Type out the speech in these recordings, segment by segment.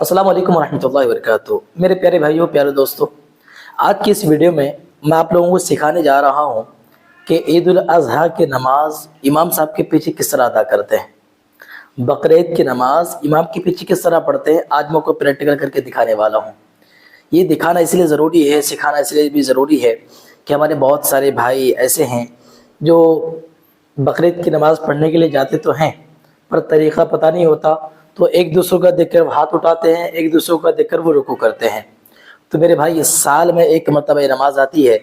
السلام علیکم ورحمۃ اللہ وبرکاتہ۔ میرے پیارے بھائیوں، پیارے دوستوں، آج کی اس ویڈیو میں آپ لوگوں کو سکھانے جا رہا ہوں کہ عید الاضحیٰ کی نماز امام صاحب کے پیچھے کس طرح ادا کرتے ہیں، بقرعید کی نماز امام کے پیچھے کس طرح پڑھتے ہیں۔ آج میں کو پریکٹیکل کر کے دکھانے والا ہوں۔ یہ دکھانا اس لیے ضروری ہے، سکھانا اس لیے بھی ضروری ہے کہ ہمارے بہت سارے بھائی ایسے ہیں جو بقرعید کی نماز پڑھنے کے لیے جاتے تو ہیں پر طریقہ پتہ نہیں ہوتا، تو ایک دوسروں کا دیکھ کر ہاتھ اٹھاتے ہیں، ایک دوسروں کا دیکھ کر وہ رکوع کرتے ہیں۔ تو میرے بھائی، اس سال میں ایک مرتبہ یہ نماز آتی ہے،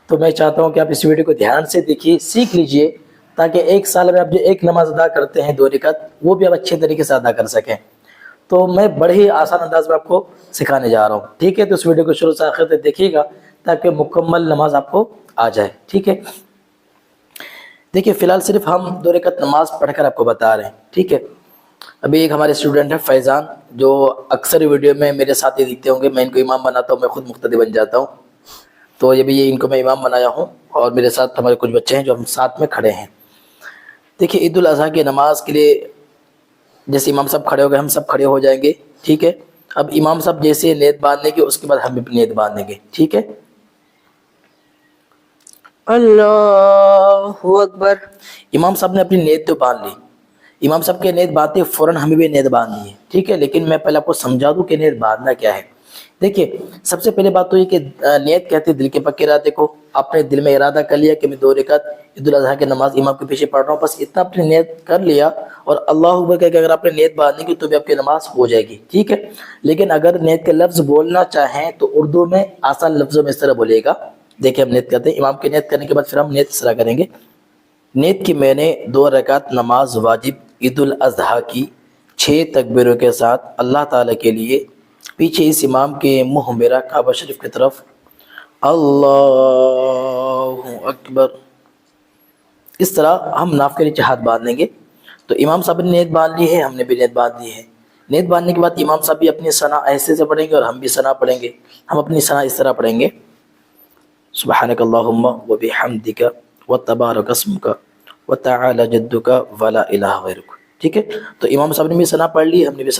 تو میں چاہتا ہوں کہ آپ اس ویڈیو کو دھیان سے دیکھیے، سیکھ لیجئے، تاکہ ایک سال میں آپ جو ایک نماز ادا کرتے ہیں 2 رکعت، وہ بھی آپ اچھے طریقے سے ادا کر سکیں۔ تو میں بڑے ہی آسان انداز میں آپ کو سکھانے جا رہا ہوں، ٹھیک ہے؟ تو اس ویڈیو کو شروع سے آخر تک دیکھیے گا تاکہ مکمل نماز آپ کو آ جائے، ٹھیک ہے؟ دیکھیے، فی الحال صرف ہم 2 رکعت نماز پڑھ کر آپ کو بتا رہے ہیں، ٹھیک ہے؟ ابھی ایک ہمارے اسٹوڈنٹ ہے فیضان، جو اکثر ویڈیو میں میرے ساتھ ہی دکھتے ہوں گے، میں ان کو امام بناتا ہوں، میں خود مقتدی بن جاتا ہوں، تو یہ ان کو میں امام بنایا ہوں، اور میرے ساتھ ہمارے کچھ بچے ہیں جو ہم ساتھ میں کھڑے ہیں۔ دیکھیے، عید الاضحیٰ کی نماز کے لیے جیسے امام صاحب کھڑے ہو گئے، ہم سب کھڑے ہو جائیں گے، ٹھیک ہے؟ اب امام صاحب جیسے نیت باندھیں گے، اس کے بعد ہم بھی نیت باندھیں گے، ٹھیک ہے؟ اللہ اکبر۔ امام صاحب نے اپنی نیت تو باندھ لی، امام صاحب کے نیت باندھتے فوراً ہمیں بھی نیت باندھنی ہے، ٹھیک ہے؟ لیکن میں پہلے آپ کو سمجھا دوں کہ نیت باندھنا کیا ہے۔ دیکھیے، سب سے پہلے بات تو یہ کہ نیت کہتے ہیں دل کے پکے ارادے کو۔ آپ نے دل میں ارادہ کر لیا کہ میں 2 رکعت عید الاضحیٰ کی نماز امام کے پیچھے پڑھ رہا ہوں، بس اتنا اپنی نیت کر لیا، اور اللہ اکبر کہہ کے اگر آپ نے نیت باندھنی کی تو بھی آپ کی نماز ہو جائے گی، ٹھیک ہے؟ لیکن اگر نیت کے لفظ بولنا چاہیں تو اردو میں آسان لفظوں میں اس طرح بولیے گا۔ دیکھیں، ہم نیت کرتے ہیں، امام کی نیت کرنے کے بعد پھر ہم نیت اس طرح کریں گے۔ نیت کی میں نے 2 رکعت نماز واجب عید الاضحیٰ کی 6 تکبیروں کے ساتھ اللہ تعالیٰ کے لیے پیچھے اس امام کے منہ میرا کعبہ شریف کی طرف اللہ اکبر، اس طرح ہم ناف کے نیچے ہاتھ باندھ لیں گے۔ تو امام صاحب نے نیت باندھ لی ہے، ہم نے بھی نیت باندھ لی ہے۔ نیت باندھنے کے بعد امام صاحب بھی اپنی ثنا ایسے سے پڑھیں گے اور ہم بھی ثنا پڑھیں گے۔ ہم اپنی ثنا اس طرح پڑھیں گے، سبحانک اللہم وبحمدک وتبارک اسمک وتعالی جدک ولا الہ غیرک، ٹھیک ہے؟ تو امام صاحب نے بھی ثنا پڑھ لی، ہم نے بھی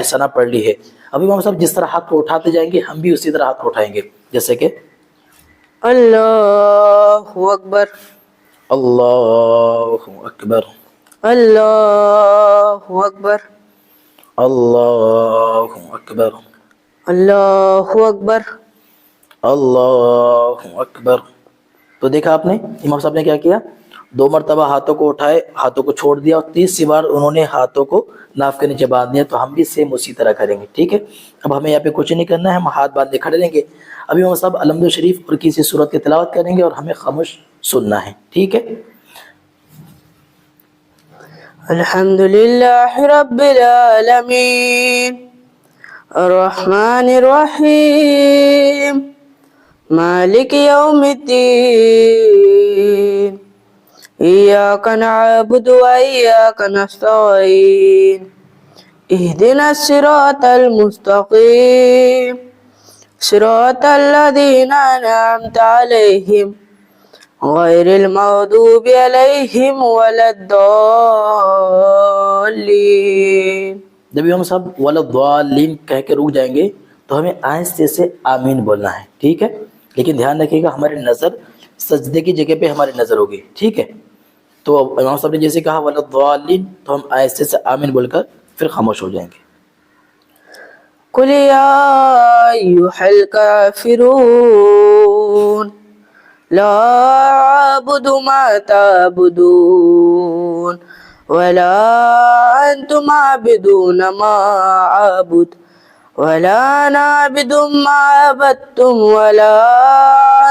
ثنا پڑھ لی ہے۔ اب امام صاحب جس طرح ہاتھ کو اٹھاتے جائیں گے، ہم بھی اسی طرح ہاتھ کو اٹھائیں گے، جیسے کہ اللہ اکبر، اللہ اکبر، اللہ اکبر، اللہ اکبر، اللہ اکبر، اللہ اکبر۔ تو دیکھا آپ نے امام صاحب نے کیا کیا، 2 مرتبہ ہاتھوں کو اٹھائے، ہاتھوں کو چھوڑ دیا، اور 30 بار انہوں نے ہاتھوں کو ناف کے نیچے باندھ دیا۔ تو ہم بھی سیم اسی طرح کریں گے، ٹھیک ہے؟ اب ہمیں یہاں پہ کچھ نہیں کرنا ہے، ہم ہاتھ باندھے کھڑے رہیں گے۔ ابھی امام صاحب الحمد شریف اور کسی سورت کی تلاوت کریں گے اور ہمیں خاموش سننا ہے، ٹھیک ہے؟ الحمد للہ رب العالمین الرحمن الرحیم مالک یوم الدین ایاک نعبد و ایاک نستعین اہدنا الصراط المستقیم صراط الذین انعمت علیہم غیر المغضوب علیہم ولا الضالین۔ جب امام صاحب ولضالین کہہ کے رک جائیں گے تو ہمیں آہستہ سے آمین بولنا ہے، ٹھیک ہے؟ لیکن دھیان رکھیے گا ہماری نظر سجدے کی جگہ پہ ہماری نظر ہوگی، ٹھیک ہے؟ تو امام صاحب نے جیسے کہا ولضالین، تو ہم آہستہ سے آمین بول کر پھر خاموش ہو جائیں گے۔ قل یا ایھا الکافرون لا اعبد ما تعبدون ولا انتم عابدون ما اعبد ولا انا عابد ما عبدتم ولا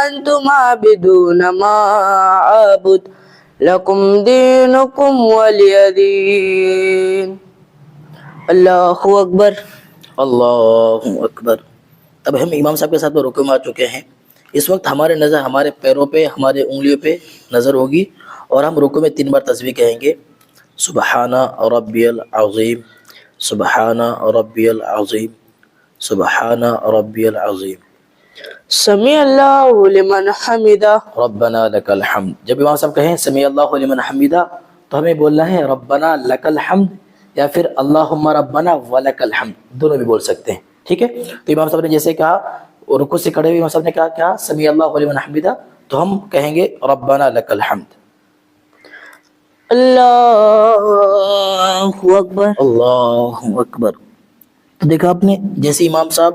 انتم عابدون ما اعبد لکم دینکم ولی دین۔ اللہ اکبر، اللہ اکبر۔ اب ہم امام صاحب کے ساتھ رکوع میں آ چکے ہیں۔ اس وقت ہمارے نظر ہمارے پیروں پہ، ہمارے انگلیوں پہ نظر ہوگی، اور ہم رکوع میں 3 بار تسبیح کہیں گے، سبحان ربی العظیم، سبحان ربی العظیم، سبحان ربی العظیم، سمیع اللہ لمن حمدہ، ربنا لک الحمد۔ جب امام صاحب کہیں سمیع اللہ لمن حمدہ تو ہمیں بولنا ہے ربنا لک الحمد، یا پھر اللہم ربنا ولک الحمد، دونوں بھی بول سکتے ہیں، ٹھیک ہے۔ تو امام صاحب نے جیسے کہا رکوع سے کھڑے ہوئے امام صاحب نے کہا کیا سمیع اللہ لمن حمدہ، تو ہم کہیں گے ربنا لک الحمد۔ اللہ اکبر، اللہ اکبر۔ تو دیکھا آپ نے، جیسے امام صاحب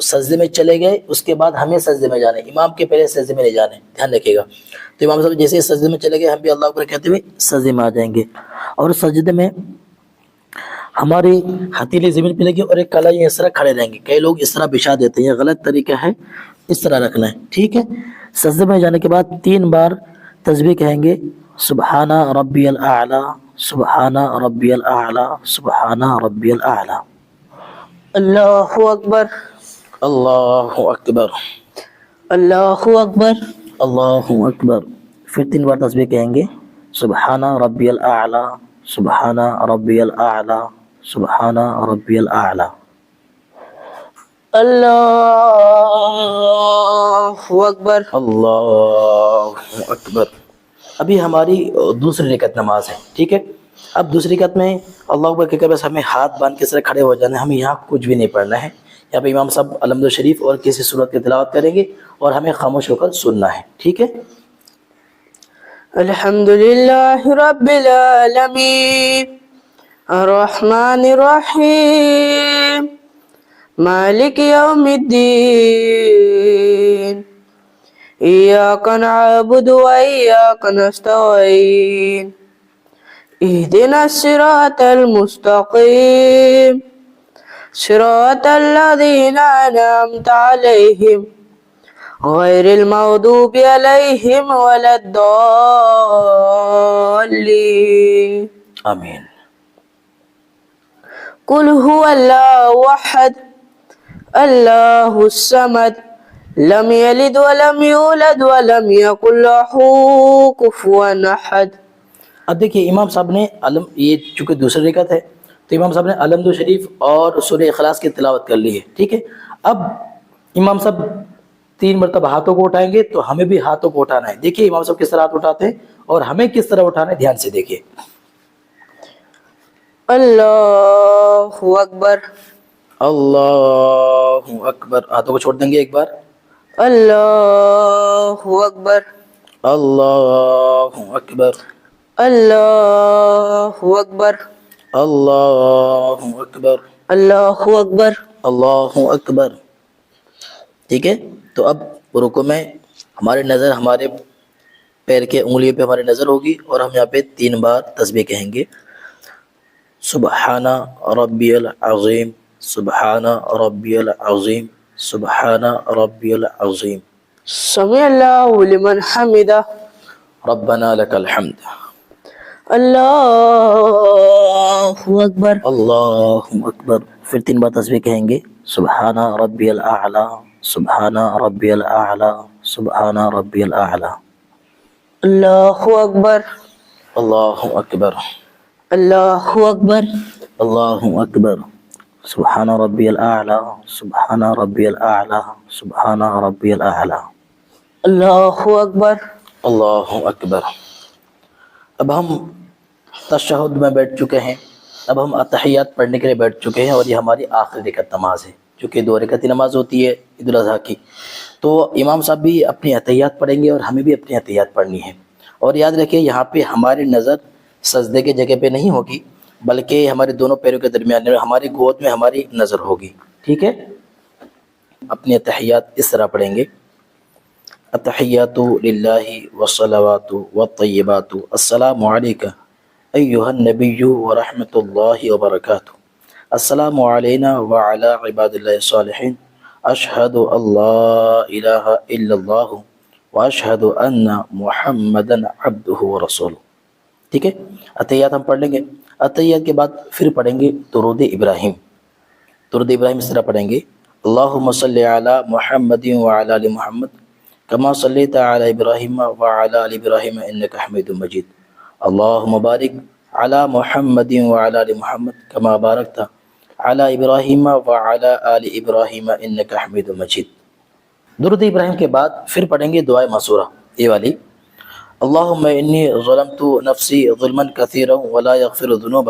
سجدے میں چلے گئے اس کے بعد ہمیں سجدے میں جانا ہے، امام کے پہلے سجدے میں نہیں جانے، دھیان رکھیے گا۔ تو امام صاحب جیسے سجدے میں چلے گئے ہم بھی اللہ اکبر کہتے ہوئے سجدے میں آ جائیں گے، اور سجدے میں ہماری ہتھیلی زمین پہ لگی اور ایک کلائی اس طرح کھڑے رہیں گے۔ کئی لوگ اس طرح بچھا دیتے ہیں، یہ غلط طریقہ ہے، اس طرح رکھنا ہے، ٹھیک ہے۔ سجدے میں جانے کے بعد 3 بار تسبیح کہیں گے، سبحان ربی الاعلی، سبحان ربی الاعلی، سبحان ربی الاعلی۔ اللہ اکبر، اللہ اکبر، اللہ اکبر، اللہ اکبر۔ پھر 3 بار تسبیح کہیں گے، سبحان ربی الاعلی، سبحان ربی الاعلی، سبحان ربی الاعلی۔ اللہ اکبر، اللہ اکبر۔ ابھی ہماری دوسری رکعت نماز ہے، ٹھیک ہے۔ اب دوسری رکعت میں اللہ اکبر کہہ کر بس ہمیں ہاتھ باندھ کے سر کھڑے ہو جانا ہے، ہمیں یہاں کچھ بھی نہیں پڑھنا ہے۔ یہاں پہ امام صاحب الحمد شریف اور کسی صورت کی تلاوت کریں گے اور ہمیں خاموش ہو کر سننا ہے، ٹھیک ہے۔ الحمد للہ رب العالمین الرحمن الرحیم مالک یوم الدین ایاک نعبد و ایاک نستعین اہدنا الصراط المستقیم صراط الذین انعمت علیہم غیر المغضوب علیہم ولا الضالین آمین۔ قل هو اللہ احد اللہ الصمد لم یلد ولم یولد ولم یکن لہ کفوا احد۔ اب دیکھیے امام صاحب نے یہ چونکہ دوسری رکعت ہے تو امام صاحب نے الحمد شریف اور سورہ اخلاص کی تلاوت کر لی ہے، ٹھیک ہے۔ اب امام صاحب 3 مرتبہ ہاتھوں کو اٹھائیں گے تو ہمیں بھی ہاتھوں کو اٹھانا ہے۔ دیکھیے امام صاحب کس طرح ہاتھ اٹھاتے ہیں اور ہمیں کس طرح اٹھانا ہے، دھیان سے دیکھیے۔ اللہ اکبر، اللہ اکبر۔ ہاتھوں کو چھوڑ دیں گے ایک بار، اللہ اکبر، اللہ اکبر، اللہ اکبر، اللہ اکبر، اللہ اکبر۔ اللہ اکبر، ٹھیک ہے۔ تو اب رکوع میں ہماری نظر ہمارے پیر کے انگلیوں پہ ہماری نظر ہوگی اور ہم یہاں پہ 3 بار تسبیح کہیں گے، سبحان ربی العظیم، سبحان ربی العظیم، سبحان ربی العظیم، سمیع اللہ لمن حمدہ، ربنا لک الحمد، اللہ اکبر، اللہ اکبر۔ پھر 3 بار تسبیح کہیں گے، سبحان ربی الاعلی، سبحان ربی الاعلی، سبحان ربی الاعلی، اللہ اکبر، اللہ اکبر، اللہ اکبر، اللہ اکبر، سبحان ربی الاعلی، سبحان ربی الاعلی، سبحان ربی الاعلی، اللہ اکبر۔ اللہ اکبر۔ اب ہم تشہد میں بیٹھ چکے ہیں، اب ہم اتحیات پڑھنے کے لیے بیٹھ چکے ہیں، اور یہ ہماری آخری رکعت نماز ہے، چونکہ 2 رکعتی نماز ہوتی ہے عید الاضحیٰ کی۔ تو امام صاحب بھی اپنی اتحیات پڑھیں گے اور ہمیں بھی اپنی اتحیات پڑھنی ہے۔ اور یاد رکھیں یہاں پہ ہماری نظر سجدے کے جگہ پہ نہیں ہوگی، بلکہ ہمارے دونوں پیروں کے درمیان ہماری گود میں ہماری نظر ہوگی، ٹھیک ہے۔ اپنی اتحیات اس طرح پڑھیں گے، التحیات للہ والصلوات والطیبات السلام علیک ایہا النبی ورحمۃ اللہ وبرکاتہ، السلام علینا وعلی عباد اللہ الصالحین، اشہد ان لا الہ الا اللہ واشہد ان محمدا عبدہ ورسولہ، ٹھیک ہے۔ اتحیات ہم پڑھ لیں گے۔ اتحیات کے بعد پھر پڑھیں گے درود ابراہیم۔ درود ابراہیم اس طرح پڑھیں گے، اللہم صلی علی محمد وعلی آل محمد کما صلیت علی ابراہیم وعلی آل ابراہیم انک حمید مجید، اللہم بارک علی محمد وعلی آل محمد کما بارکت علی ابراہیم وعلی آل ابراہیم انک حمید مجید۔ درود ابراہیم کے بعد پھر پڑھیں گے دعائے مسورہ، یہ والی، اللہم انی ظلمت نفسی ظلما کثیرا ولا یغفر الذنوب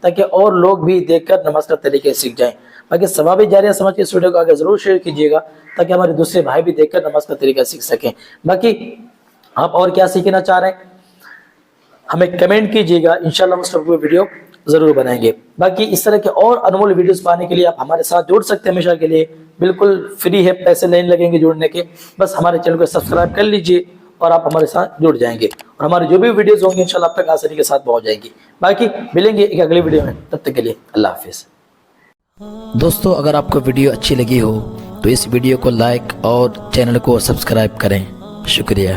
تاکہ اور لوگ بھی دیکھ کر نماز کا طریقے سیکھ جائیں. باقی ثواب جاریہ سمجھ کے اس ویڈیو کو آگے ضرور شیئر کیجیے گا تاکہ ہمارے دوسرے بھائی بھی دیکھ کر نماز کا طریقہ سیکھ سکیں. باقی آپ اور کیا سیکھنا چاہ رہے ہیں ہمیں کمنٹ کیجیے گا، انشاءاللہ ہم اس پر کوئی ویڈیو ضرور بنائیں گے. باقی اس طرح کے اور انمول ویڈیوز پانے کے لیے آپ ہمارے ساتھ جڑ سکتے ہیں ہمیشہ کے لیے، بالکل فری ہے، پیسے نہیں لگیں گے جڑنے کے. بس ہمارے چینل کو سبسکرائب کر لیجئے اور آپ ہمارے ساتھ جڑ جائیں گے اور ہماری جو بھی ویڈیوز ہوں گے انشاءاللہ آپ تک آسانی کے ساتھ پہنچ جائیں گی. باقی ملیں گے ایک اگلی ویڈیو میں، تب تک کے لیے اللہ حافظ. دوستو اگر آپ کو ویڈیو اچھی لگی ہو تو اس ویڈیو کو لائک اور چینل کو سبسکرائب کریں. شکریہ.